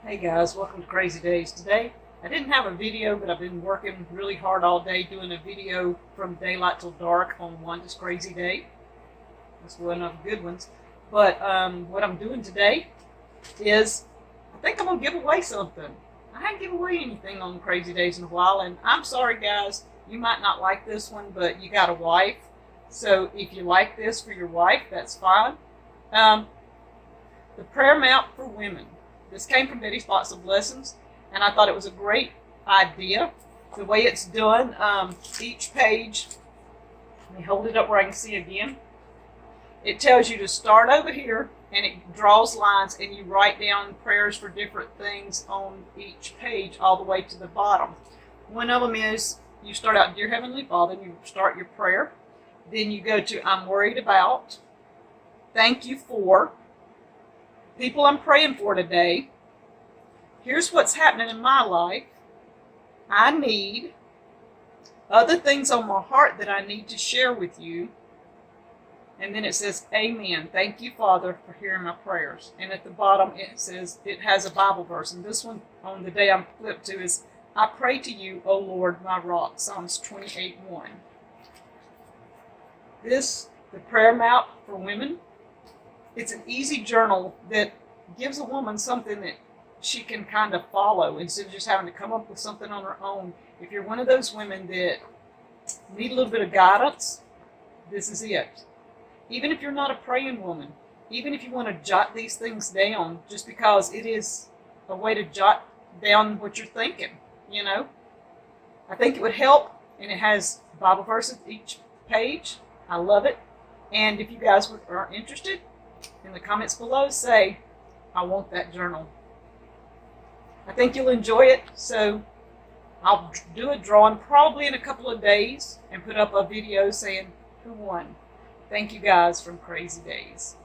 Hey guys, welcome to Crazy Days. Today, I didn't have a video, but I've been working really hard all day doing a video from daylight till dark on Wanda's Crazy Day. That's one of the good ones. But what I'm doing today is, I think I'm going to give away something. I haven't given away anything on Crazy Days in a while, and I'm sorry guys, you might not like this one, but you got a wife. So if you like this for your wife, that's fine. The prayer map for women. This came from Betty's Box of Blessings, and I thought it was a great idea. The way it's done, each page, let me hold it up where I can see again. It tells you to start over here, and it draws lines, and you write down prayers for different things on each page all the way to the bottom. One of them is, you start out, Dear Heavenly Father, and you start your prayer. Then you go to, I'm worried about, thank you for, people I'm praying for today, here's what's happening in my life, I need, other things on my heart that I need to share with you, and then it says, Amen. Thank you, Father, for hearing my prayers. And at the bottom it says, it has a Bible verse, and this one on the day I'm flipped to is, I pray to you, O Lord, my rock, Psalms 28:1. This, the prayer map for women, it's an easy journal that gives a woman something that she can kind of follow instead of just having to come up with something on her own. If you're one of those women that need a little bit of guidance, this is it. Even if you're not a praying woman, even if you want to jot these things down, just because it is a way to jot down what you're thinking, you know. I think it would help, and it has Bible verses each page. I love it. And if you guys are interested, in the comments below, say, I want that journal. I think you'll enjoy it, so I'll do a drawing probably in a couple of days and put up a video saying who won. Thank you guys from Crazy Days.